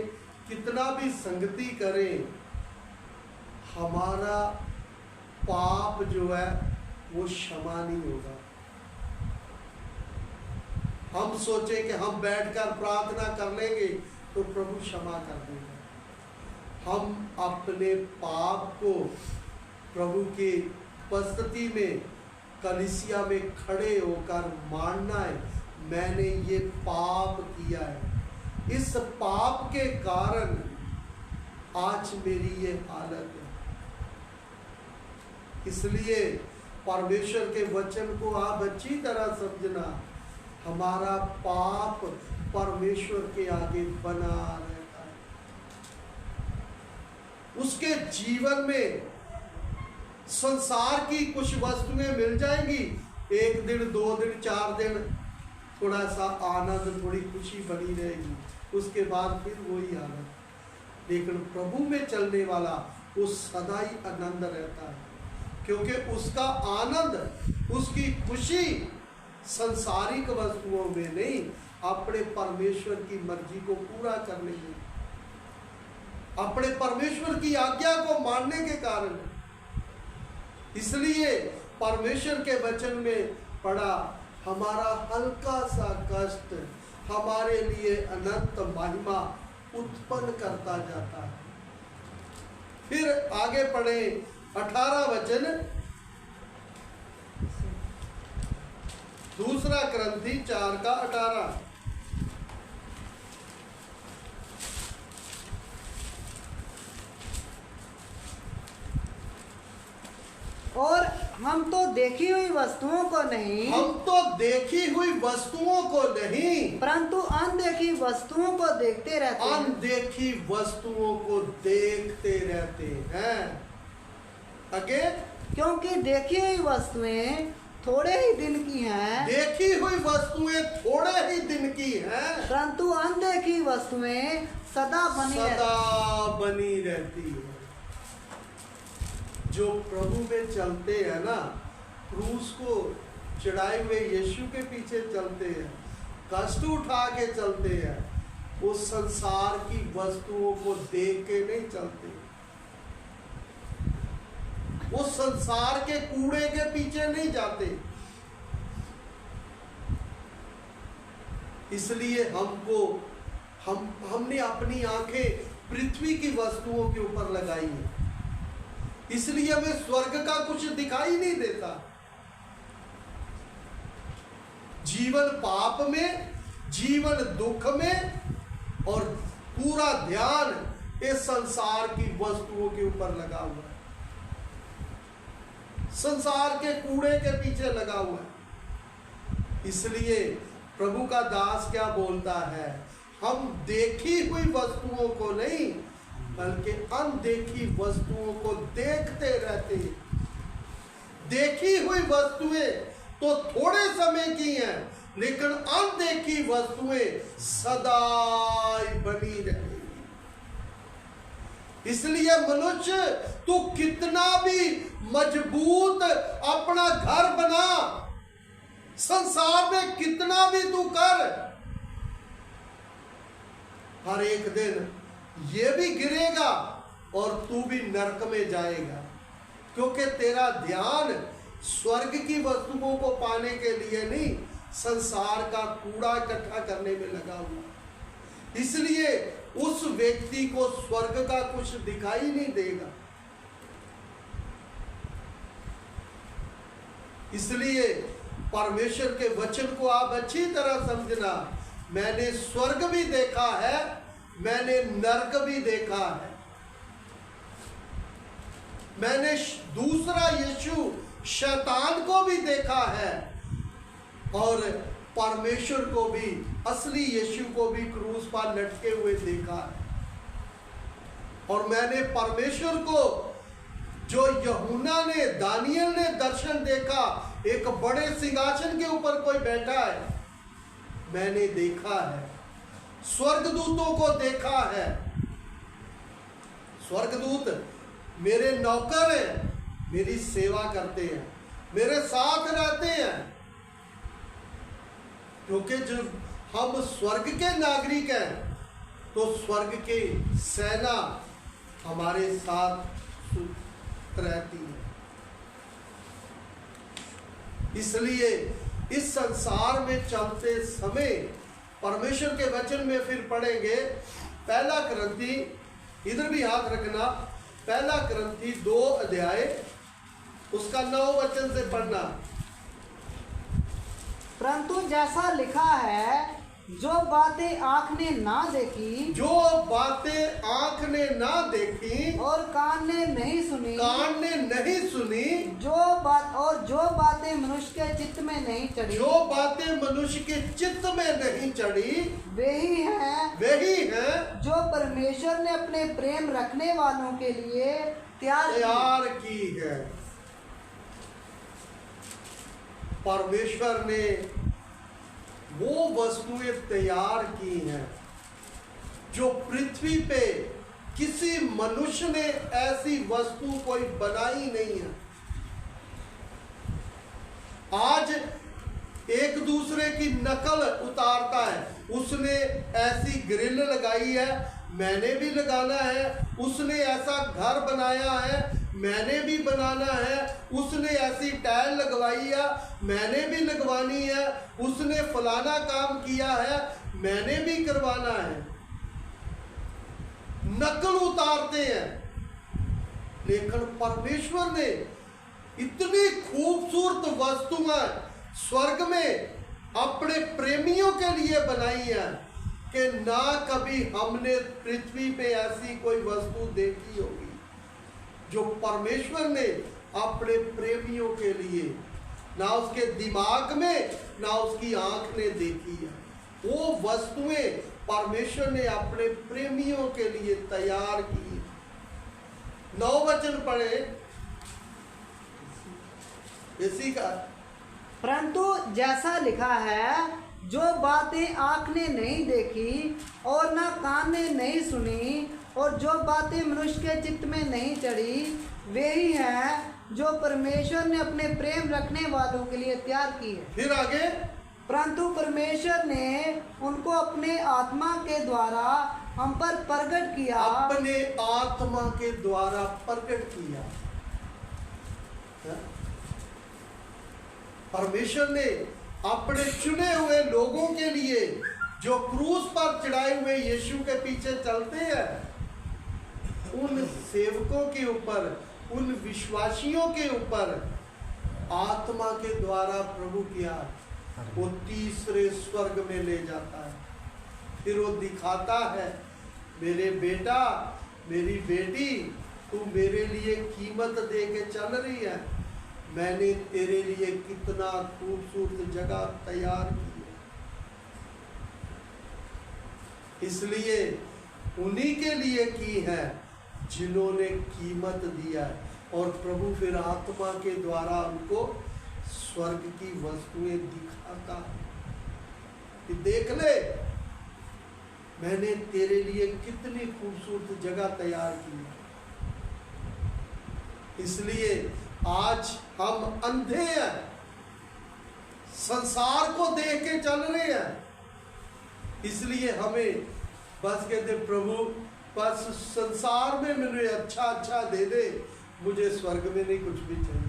कितना भी संगति करें, हमारा पाप जो है वो क्षमा नहीं होगा। हम सोचे कि हम बैठकर प्रार्थना कर लेंगे तो प्रभु क्षमा कर देगा। हम अपने पाप को प्रभु की उपस्थिति में, कलीसिया में खड़े होकर मानना है, मैंने ये पाप किया है, इस पाप के कारण आज मेरी ये हालत है। इसलिए परमेश्वर के वचन को आप अच्छी तरह समझना। हमारा पाप परमेश्वर के आगे बना रहता है। उसके जीवन में संसार की कुछ वस्तुएं मिल जाएंगी, 1 दिन 2 दिन 4 दिन थोड़ा सा आनंद, थोड़ी खुशी बनी रहेगी, उसके बाद फिर वही आनंद। लेकिन प्रभु में चलने वाला वो सदा ही आनंद रहता है, क्योंकि उसका आनंद, उसकी खुशी संसारिक वस्तुओं में नहीं, अपने परमेश्वर की मर्जी को पूरा करने में, अपने परमेश्वर की आज्ञा को मानने के कारण। इसलिए परमेश्वर के वचन में पढ़ा, हमारा हल्का सा कष्ट हमारे लिए अनंत महिमा उत्पन्न करता जाता है। फिर आगे पढ़े 18 वचन, 2 क्रंथी 4:18। और हम तो देखी हुई वस्तुओं को नहीं, हम तो देखी हुई वस्तुओं को नहीं, परंतु अनदेखी वस्तुओं को देखते रहते हैं। अनदेखी वस्तुओं को देखते रहते हैं। आगे, क्योंकि देखी हुई वस्तुएं थोड़े ही दिन की हैं, देखी हुई वस्तुएं थोड़े ही दिन की हैं, परंतु अनदेखी वस्तुएं सदा बनी रहती है। जो प्रभु में चलते हैं ना, क्रूस को चढ़ाए हुए यीशु के पीछे चलते हैं, कष्ट उठा के चलते हैं, वो संसार की वस्तुओं को देख के नहीं चलते, वो संसार के कूड़े के पीछे नहीं जाते। इसलिए हमने अपनी आंखें पृथ्वी की वस्तुओं के ऊपर लगाई है, इसलिए हमें स्वर्ग का कुछ दिखाई नहीं देता। जीवन पाप में, जीवन दुख में, और पूरा ध्यान इस संसार की वस्तुओं के ऊपर लगा हुआ है, संसार के कूड़े के पीछे लगा हुआ है। इसलिए प्रभु का दास क्या बोलता है, हम देखी हुई वस्तुओं को नहीं बल्कि अनदेखी वस्तुओं को देखते रहते हैं। देखी हुई वस्तुएं तो थोड़े समय की हैं, लेकिन अनदेखी वस्तुएं सदा बनी रहेगी। इसलिए मनुष्य, तू कितना भी मजबूत अपना घर बना, संसार में कितना भी तू कर, हर एक दिन ये भी गिरेगा और तू भी नरक में जाएगा, क्योंकि तेरा ध्यान स्वर्ग की वस्तुओं को पाने के लिए नहीं, संसार का कूड़ा इकट्ठा करने में लगा हुआ। इसलिए उस व्यक्ति को स्वर्ग का कुछ दिखाई नहीं देगा। इसलिए परमेश्वर के वचन को आप अच्छी तरह समझना। मैंने स्वर्ग भी देखा है, मैंने नरक भी देखा है, मैंने दूसरा यीशु शैतान को भी देखा है, और परमेश्वर को भी, असली यीशु को भी क्रूस पर लटके हुए देखा है। और मैंने परमेश्वर को, जो यूहन्ना ने, दानियल ने दर्शन देखा, एक बड़े सिंहासन के ऊपर कोई बैठा है, मैंने देखा है। स्वर्गदूतों को देखा है। स्वर्गदूत मेरे नौकर हैं, मेरी सेवा करते हैं, मेरे साथ रहते हैं, क्योंकि जब हम स्वर्ग के नागरिक हैं तो स्वर्ग की सेना हमारे साथ रहती है। इसलिए इस संसार में चलते समय परमेश्वर के वचन में फिर पढ़ेंगे, 1 क्रंथी, इधर भी हाथ रखना, 1 क्रंथी 2 अध्याय उसका 9 वचन से पढ़ना। परंतु जैसा लिखा है, जो बातें आँख ने ना देखी, जो बातें आँख ने ना देखी और कान ने नहीं सुनी, कान ने नहीं सुनी, जो बातें मनुष्य के चित्त में नहीं चढ़ी, जो बातें मनुष्य के चित्त में नहीं चढ़ी, वही है जो परमेश्वर ने अपने प्रेम रखने वालों के लिए तैयार की है। परमेश्वर ने वो वस्तुएं तैयार की हैं जो पृथ्वी पे किसी मनुष्य ने ऐसी वस्तु कोई बनाई नहीं है। आज एक दूसरे की नकल उतारता है, उसने ऐसी ग्रिल लगाई है मैंने भी लगाना है, उसने ऐसा घर बनाया है मैंने भी बनाना है, उसने ऐसी टाइल लगवाई है मैंने भी लगवानी है, उसने फलाना काम किया है मैंने भी करवाना है। नकल उतारते हैं। लेकिन परमेश्वर ने इतनी खूबसूरत वस्तुएं स्वर्ग में अपने प्रेमियों के लिए बनाई है कि ना कभी हमने पृथ्वी पे ऐसी कोई वस्तु देखी होगी जो परमेश्वर ने अपने प्रेमियों के लिए, ना उसके दिमाग में ना उसकी आंख ने देखी है। वो वस्तुएं परमेश्वर ने अपने प्रेमियों के लिए तैयार की। 9 वचन पढ़े इसी का। परंतु जैसा लिखा है, जो बातें आँख ने नहीं देखी और ना कान ने नहीं सुनी और जो बातें मनुष्य के चित्त में नहीं चढ़ी, वे ही हैं जो परमेश्वर ने अपने प्रेम रखने वालों के लिए तैयार की है। फिर आगे, परंतु परमेश्वर ने उनको अपने आत्मा के द्वारा हम पर प्रकट किया। अपने आत्मा के द्वारा प्रकट किया। परमेश्वर ने अपने चुने हुए लोगों के लिए जो क्रूस पर चढ़ाए हुए यीशु के पीछे चलते हैं, उन सेवकों के ऊपर, उन विश्वासियों के ऊपर आत्मा के द्वारा प्रभु किया। वो तीसरे स्वर्ग में ले जाता है। फिर वो दिखाता है, मेरे बेटा मेरी बेटी, तू मेरे लिए कीमत दे के चल रही है, मैंने तेरे लिए कितना खूबसूरत जगह तैयार की है। इसलिए उन्हीं के लिए की है जिन्होंने कीमत दिया है। और प्रभु फिर आत्मा के द्वारा उनको स्वर्ग की वस्तुएं दिखाता कि देख ले, मैंने तेरे लिए कितनी खूबसूरत जगह तैयार की है। इसलिए आज हम अंधे हैं, संसार को देख के चल रहे हैं। इसलिए हमें बस कहते प्रभु बस संसार में मुझे अच्छा अच्छा दे दे, मुझे स्वर्ग में नहीं कुछ भी चाहिए।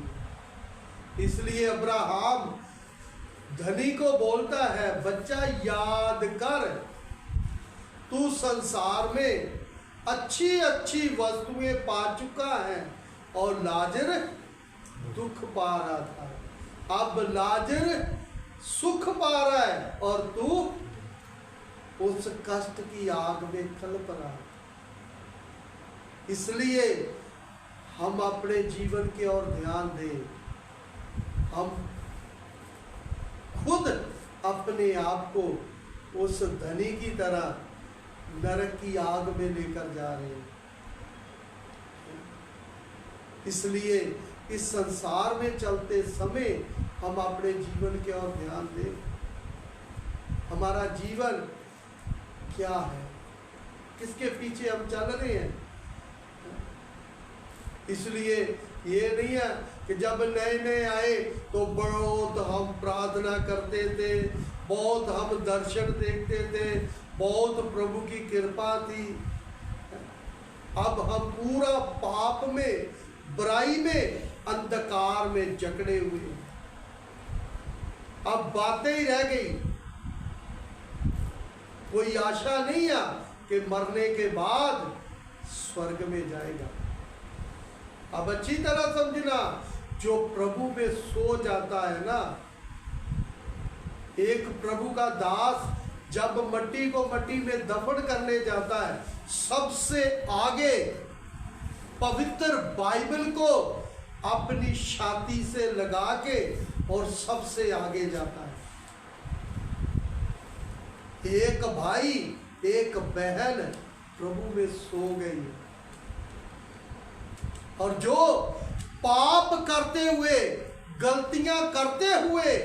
इसलिए अब्राहम धनी को बोलता है, बच्चा याद कर, तू संसार में अच्छी अच्छी वस्तुएं पा चुका है और लाजर दुख पा रहा था। अब लाजर सुख पा रहा है और तू उस कष्ट की आग में कलप रहा है। इसलिए हम अपने जीवन की ओर ध्यान दें। हम खुद अपने आप को उस धनी की तरह नरक की आग में लेकर जा रहे हैं। इसलिए इस संसार में चलते समय हम अपने जीवन की ओर ध्यान दें। हमारा जीवन क्या है, किसके पीछे हम चल रहे हैं। इसलिए ये नहीं है कि जब नए नए आए तो बहुत हम प्रार्थना करते थे, बहुत हम दर्शन देखते थे, बहुत प्रभु की कृपा थी। अब हम पूरा पाप में, बुराई में, अंधकार में जकड़े हुए। अब बातें ही रह गई, कोई आशा नहीं है कि मरने के बाद स्वर्ग में जाएगा। अब अच्छी तरह समझना, जो प्रभु में सो जाता है ना, एक प्रभु का दास जब मट्टी को मट्टी में दफन करने जाता है, सबसे आगे पवित्र बाइबल को अपनी छाती से लगा के और सबसे आगे जाता है। एक भाई एक बहन प्रभु में सो गई, और जो पाप करते हुए गलतियां करते हुए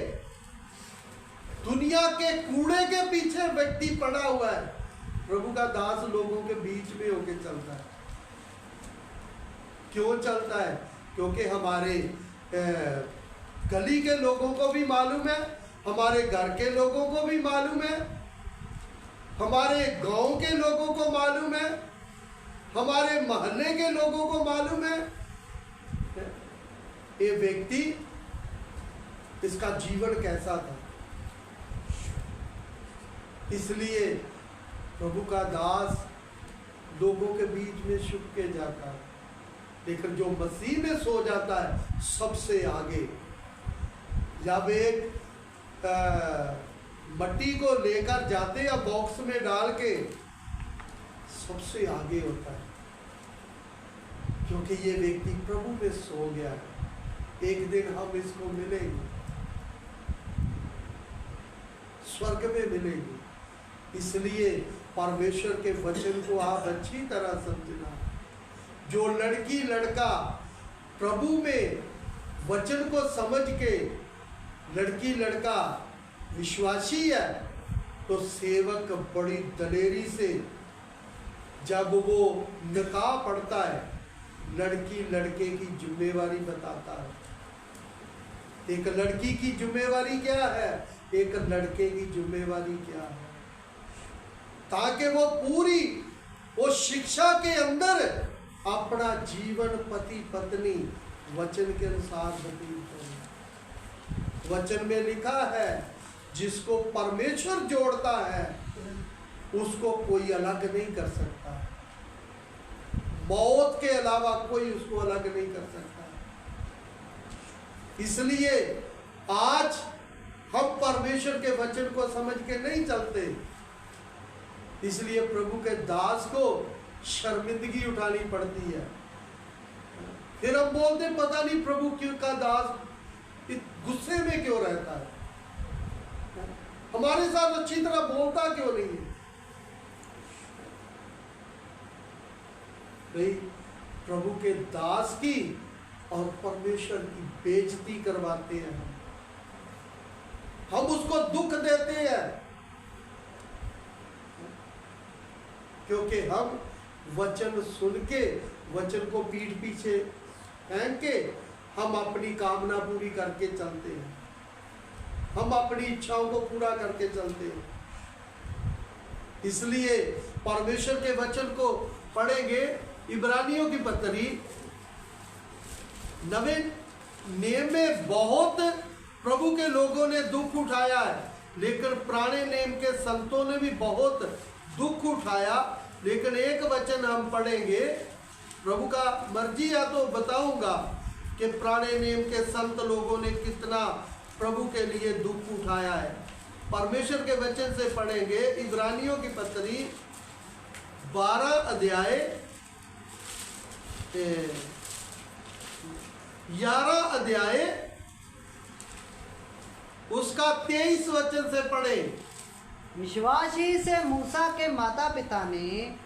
दुनिया के कूड़े के पीछे व्यक्ति पड़ा हुआ है, प्रभु का दास लोगों के बीच में होके चलता है। क्यों चलता है? क्योंकि हमारे गली के लोगों को भी मालूम है, हमारे घर के लोगों को भी मालूम है, हमारे गांव के लोगों को मालूम है, हमारे मोहल्ले के लोगों को मालूम है, ये व्यक्ति, इसका जीवन कैसा था। इसलिए प्रभु का दास लोगों के बीच में छुप के जाता है, लेकिन जो मसीह में सो जाता है सबसे आगे। जब एक मट्टी को लेकर जाते या बॉक्स में डाल के, सबसे आगे होता है, क्योंकि ये व्यक्ति प्रभु में सो गया है। एक दिन हम इसको मिलेंगे, स्वर्ग में मिलेंगे। इसलिए परमेश्वर के वचन को आप अच्छी तरह समझना। जो लड़की लड़का प्रभु में वचन को समझ के, लड़की लड़का विश्वासी है, तो सेवक बड़ी दलेरी से जब वो निकाह पढ़ता है, लड़की लड़के की जिम्मेवारी बताता है। एक लड़की की जिम्मेवारी क्या है, एक लड़के की जिम्मेवारी क्या है, ताकि वो पूरी वो शिक्षा के अंदर अपना जीवन पति पत्नी वचन के अनुसार व्यतीत करें। वचन में लिखा है, जिसको परमेश्वर जोड़ता है उसको कोई अलग नहीं कर सकता। मौत के अलावा कोई उसको अलग नहीं कर सकता। इसलिए आज हम परमेश्वर के वचन को समझ के नहीं चलते, इसलिए प्रभु के दास को शर्मिंदगी उठानी पड़ती है। फिर हम बोलते पता नहीं प्रभु क्यों का दास गुस्से में क्यों रहता है, हमारे साथ अच्छी तरह बोलता क्यों नहीं है। भाई प्रभु के दास की और परमेश्वर की बेइज्जती करवाते हैं हम उसको दुख देते हैं, क्योंकि हम वचन सुन के, वचन को पीठ पीछे फेंक के हम अपनी कामना पूरी करके चलते हैं, हम अपनी इच्छाओं को पूरा करके चलते हैं। इसलिए परमेश्वर के वचन को पढ़ेंगे। इब्रानियों की पत्री नवे नियम में बहुत प्रभु के लोगों ने दुख उठाया है, लेकिन पुराने नियम के संतों ने भी बहुत दुख उठाया। लेकिन एक वचन हम पढ़ेंगे, प्रभु का मर्जी है तो बताऊंगा कि पुराने नियम के संत लोगों ने कितना प्रभु के लिए दुख उठाया है। परमेश्वर के वचन से पढ़ेंगे। इब्रानियों की पत्री 12 अध्याय 11 अध्याय उसका 23 वचन से पढ़े। विश्वासी से मूसा के माता पिता ने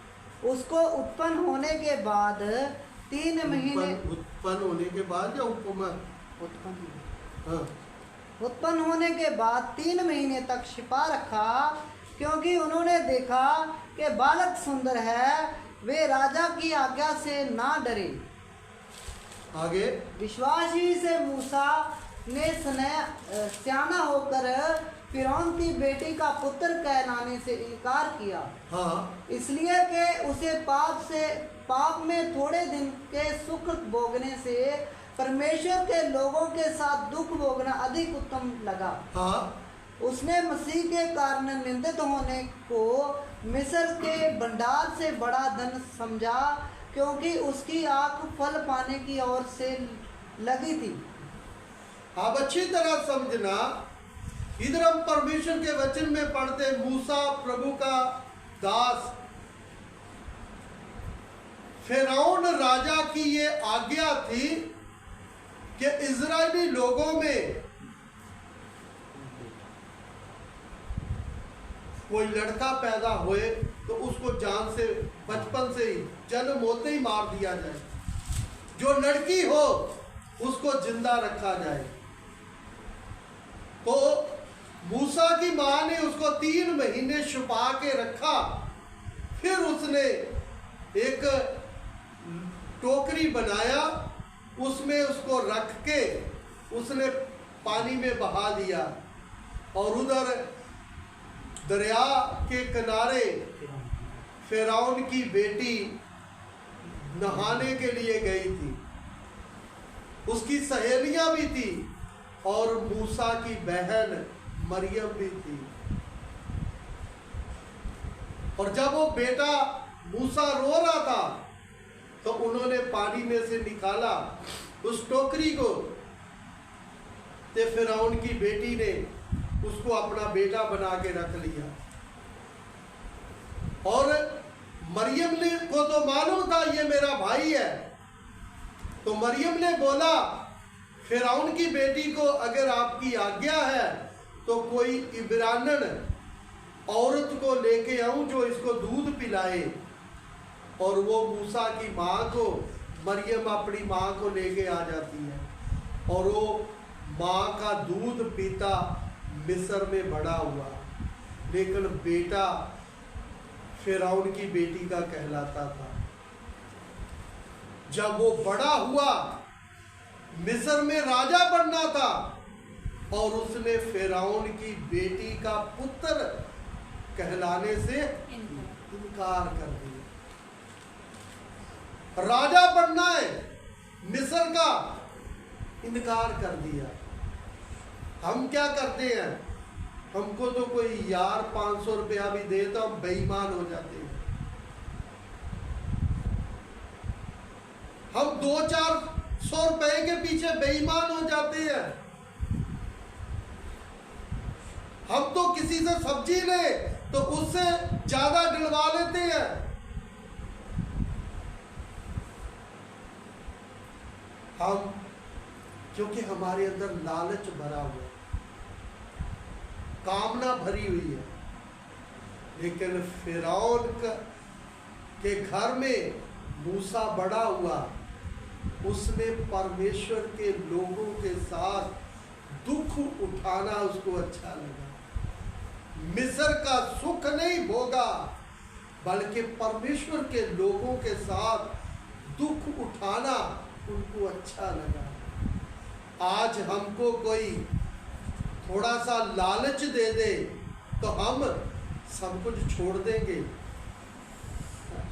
उसको उत्पन्न होने के बाद 3 महीने उत्पन्न होने के बाद या उत्पन्न होने के बाद 3 महीने तक छिपा रखा, क्योंकि उन्होंने देखा कि बालक सुंदर है, वे राजा की आज्ञा से ना डरे। आगे विश्वासी से मूसा ने सियाना होकर फिरौन की बेटी का पुत्र कहलाने से इनकार किया। हाँ। इसलिए कि उसे पाप में थोड़े दिन के सुख भोगने से परमेश्वर के लोगों के साथ दुख भोगना अधिक उत्तम लगा। हाँ। उसने मसीह के कारण निंदित होने को मिस्र के भंडार से बड़ा धन समझा, क्योंकि उसकी आंख फल पाने की ओर से लगी थी। आप अच्छी तरह समझना। इधर हम परमेश्वर के वचन में पढ़ते, मूसा प्रभु का दास, फिरौन राजा की ये आज्ञा थी कि इजरायली लोगों में कोई लड़का पैदा हुए तो उसको जान से, बचपन से ही, जन्म होते ही मार दिया जाए। जो लड़की हो उसको जिंदा रखा जाए। तो मूसा की माँ ने उसको 3 महीने छुपा के रखा। फिर उसने एक टोकरी बनाया, उसमें उसको रख के उसने पानी में बहा दिया और उधर दरिया के किनारे फिरौन की बेटी नहाने के लिए गई थी। उसकी सहेलियां भी थी और मूसा की बहन मरियम भी थी। और जब वो बेटा मूसा रो रहा था तो उन्होंने पानी में से निकाला उस टोकरी को, ते फिरौन की बेटी ने उसको अपना बेटा बना के रख लिया। और मरियम ने को तो मालूम था ये मेरा भाई है, तो मरियम ने बोला फिरौन की बेटी को, अगर आपकी आज्ञा है तो कोई इब्रानन औरत को लेके आऊं जो इसको दूध पिलाए। और वो मूसा की माँ को, मरियम अपनी माँ को लेके आ जाती है और वो माँ का दूध पीता मिस्र में बड़ा हुआ, लेकिन बेटा फिरौन की बेटी का कहलाता था। जब वो बड़ा हुआ, मिस्र में राजा बनना था और उसने फिरौन की बेटी का पुत्र कहलाने से इनकार कर दिया। राजा बनना है मिस्र का, इनकार कर दिया। हम क्या करते हैं, हमको तो कोई यार 500 रुपया भी दे तो हम बेईमान हो जाते हैं। हम 200-400 रुपए के पीछे बेईमान हो जाते हैं। हम तो किसी से सब्जी ले तो उससे ज्यादा दिलवा लेते हैं। हम, क्योंकि हमारे अंदर लालच भरा हुआ है, कामना भरी हुई है। लेकिन फिरौन के घर में मूसा बड़ा हुआ, उसने परमेश्वर के लोगों के साथ दुख उठाना उसको अच्छा लगा। मिस्र का सुख नहीं भोगा, बल्कि परमेश्वर के लोगों के साथ दुख उठाना उनको अच्छा लगा। आज हमको कोई थोड़ा सा लालच दे दे तो हम सब कुछ छोड़ देंगे।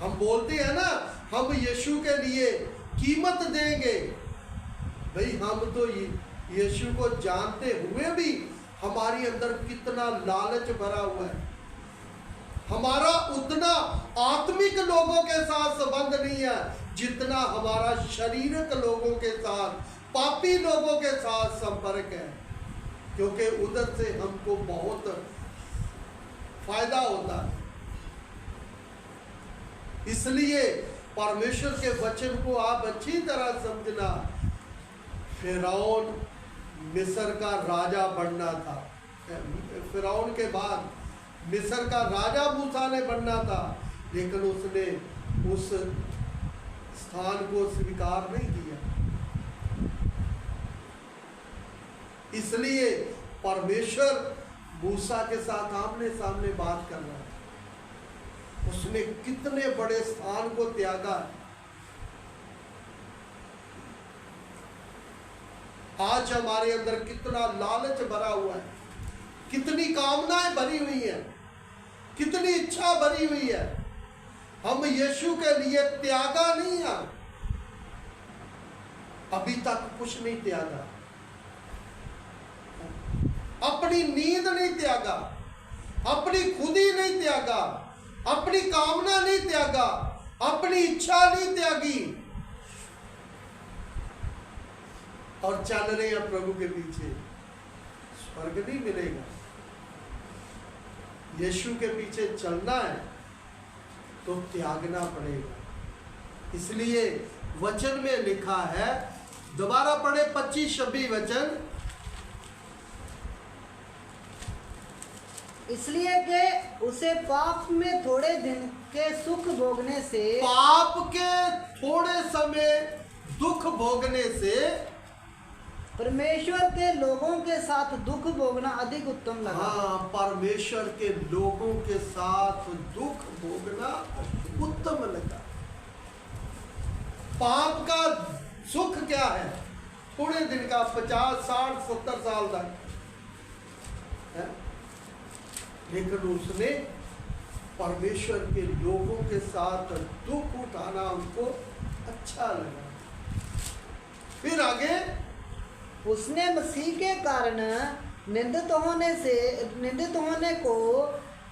हम बोलते हैं ना, हम यीशु के लिए कीमत देंगे। भाई हम तो यीशु को जानते हुए भी हमारे अंदर कितना लालच भरा हुआ है। हमारा उतना आत्मिक लोगों के साथ संबंध नहीं है जितना हमारा शारीरिक लोगों के साथ, पापी लोगों के साथ संपर्क है, क्योंकि उधर से हमको बहुत फायदा होता है। इसलिए परमेश्वर के वचन को आप अच्छी तरह समझना। फिरौन मिस्र का राजा बनना था, फिरौन के बाद मिस्र का राजा मूसा ने बनना था, लेकिन उसने उस स्थान को स्वीकार नहीं किया। इसलिए परमेश्वर मूसा के साथ आमने सामने बात कर रहा है। उसने कितने बड़े स्थान को त्यागा। आज हमारे अंदर कितना लालच भरा हुआ है, कितनी कामनाएं भरी हुई हैं, कितनी इच्छा भरी हुई है। हम यीशु के लिए त्यागा नहीं है, अभी तक कुछ नहीं त्यागा। अपनी नींद नहीं त्यागा, अपनी खुदी नहीं त्यागा, अपनी कामना नहीं त्यागा, अपनी इच्छा नहीं त्यागी, और चल रहे हैं प्रभु के पीछे। स्वर्ग नहीं मिलेगा। यीशु के पीछे चलना है तो त्यागना पड़ेगा। इसलिए वचन में लिखा है, दोबारा पढ़े 25-26 वचन। इसलिए कि उसे पाप में थोड़े दिन के सुख भोगने से, पाप के थोड़े समय दुख भोगने से, परमेश्वर के लोगों के साथ दुख भोगना अधिक उत्तम लगा। हाँ, परमेश्वर के लोगों के साथ दुख भोगना उत्तम लगा। पाप का सुख क्या है? थोड़े दिन का, 50, 60, 70 साल तक है? लेकिन उसने परमेश्वर के लोगों के साथ दुख उठाना उनको अच्छा लगा। फिर आगे, उसने मसीह के कारण निंदित होने को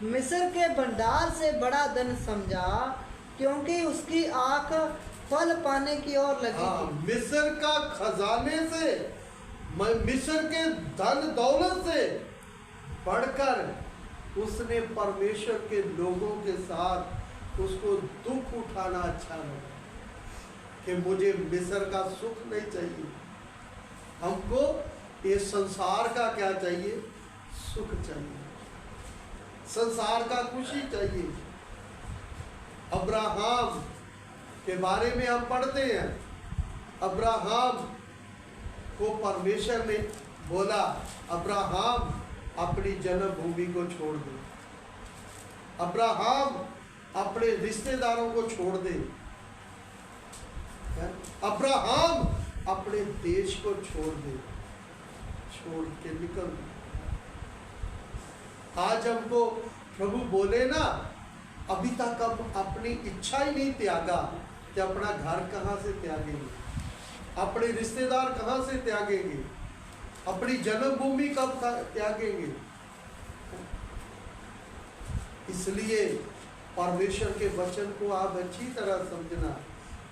मिस्र के भंडार से बड़ा धन समझा, क्योंकि उसकी आंख फल पाने की ओर लगी थी। मिस्र का खजाने से, मिस्र के धन दौलत से बढ़कर उसने परमेश्वर के लोगों के साथ उसको दुख उठाना अच्छा लगा कि मुझे मिस्र का सुख नहीं चाहिए, हमको ये संसार का क्या चाहिए? सुख चाहिए, संसार का खुशी चाहिए। अब्राहम के बारे में हम पढ़ते हैं, अब्राहम को परमेश्वर ने बोला, अब्राहम अपनी जन्मभूमि को छोड़ दे, अब्राहम अपने रिश्तेदारों को छोड़ दे, अब्राहम अपने देश को छोड़ दे, छोड़ के निकल दे। आज हमको प्रभु बोले ना, अभी तक हम अपनी इच्छा ही नहीं त्यागा कि अपना घर कहाँ से त्यागेंगे, अपने रिश्तेदार कहाँ से त्यागेंगे, अपनी जन्मभूमि कब त्यागेंगे। इसलिए परमेश्वर के वचन को आप अच्छी तरह समझना।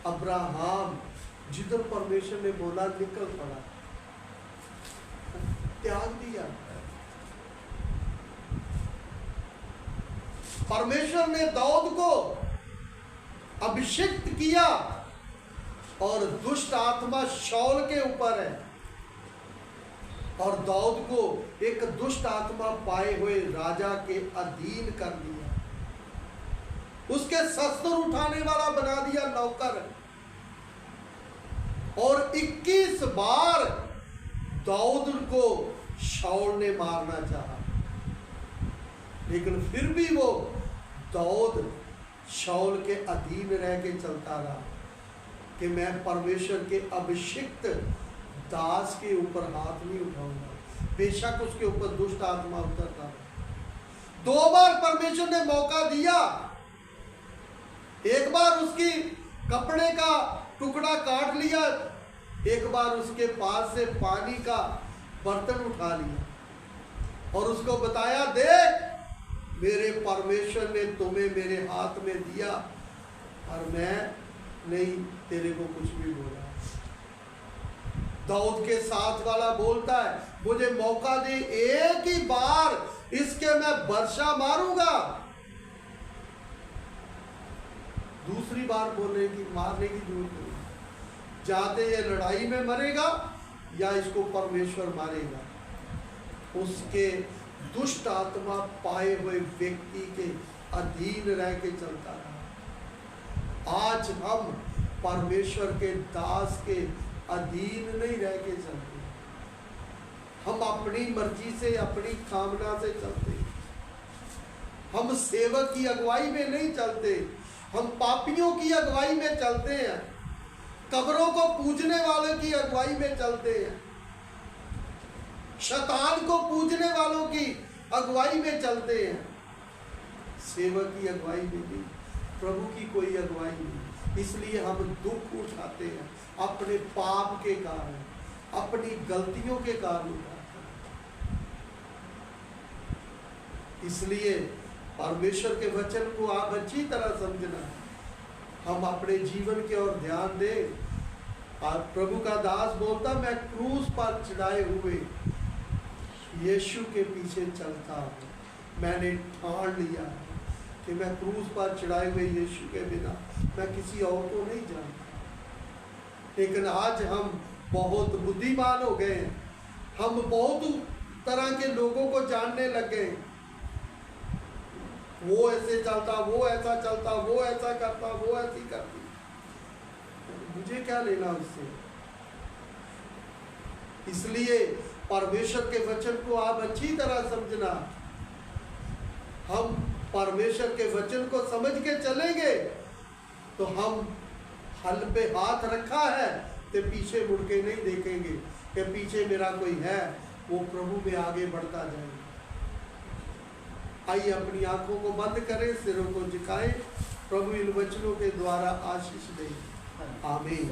अब्राहम जिधर परमेश्वर ने बोला निकल पड़ा, त्याग दिया। परमेश्वर ने दाऊद को अभिषिक्त किया और दुष्ट आत्मा शाऊल के ऊपर है, और दाऊद को एक दुष्ट आत्मा पाए हुए राजा के अधीन कर दिया, उसके शस्त्र उठाने वाला बना दिया नौकर, और 21 बार दाऊद को शाऊल ने मारना चाहा, लेकिन फिर भी वो दाऊद शाऊल के अधीन रह के चलता रहा कि मैं परमेश्वर के अभिषिक्त दास के ऊपर हाथ नहीं उठाऊंगा, बेशक उसके ऊपर दुष्ट आत्मा उतरता। 2 बार परमेश्वर ने मौका दिया, एक बार उसकी कपड़े का टुकड़ा काट लिया, एक बार उसके पास से पानी का बर्तन उठा लिया और उसको बताया, देख मेरे परमेश्वर ने तुम्हें मेरे हाथ में दिया और मैं नहीं तेरे को कुछ भी बोला। दाऊद के साथ वाला बोलता है, मुझे मौका दे, एक ही बार इसके मैं वर्षा मारूंगा, दूसरी बार बोलने की मारने की जरूरत नहीं, जाते ये लड़ाई में मरेगा या इसको परमेश्वर मारेगा। उसके दुष्ट आत्मा पाए हुए व्यक्ति के अधीन रह के चलता रहा। आज हम परमेश्वर के दास के अधीन नहीं रह के चलते, हम अपनी मर्जी से, अपनी कामना से चलते, हम सेवक की अगुवाई में नहीं चलते, हम पापियों की अगुवाई में चलते हैं, कब्रों को पूजने वालों की अगुवाई में चलते हैं, शैतान को पूजने वालों की अगुवाई में चलते हैं। सेवक की अगुवाई में नहीं, प्रभु की कोई अगुवाई नहीं। इसलिए हम दुख उठाते हैं अपने पाप के कारण, अपनी गलतियों के कारण उठाते हैं। इसलिए परमेश्वर के वचन को आप अच्छी तरह समझना, हम अपने जीवन की ओर ध्यान दें। और प्रभु का दास बोलता, मैं क्रूस पर चढ़ाए हुए यीशु के पीछे चलता हूँ। मैंने ठान लिया कि मैं क्रूस पर चढ़ाए हुए यीशु के बिना मैं किसी और को नहीं जानता। लेकिन आज हम बहुत बुद्धिमान हो गए हैं, हम बहुत तरह के लोगों को जानने लग गए। वो ऐसे चलता, वो ऐसा चलता, वो ऐसा करता, वो ऐसी करती, मुझे क्या लेना उससे। इसलिए परमेश्वर के वचन को आप अच्छी तरह समझना। हम परमेश्वर के वचन को समझ के चलेंगे तो हम हल पे हाथ रखा है तो पीछे मुड़ के नहीं देखेंगे कि पीछे मेरा कोई है, वो प्रभु में आगे बढ़ता जाएगा। आइए अपनी आंखों को बंद करें, सिरों को झुकाएं, प्रभु इन वचनों के द्वारा आशीष दे। आमीन।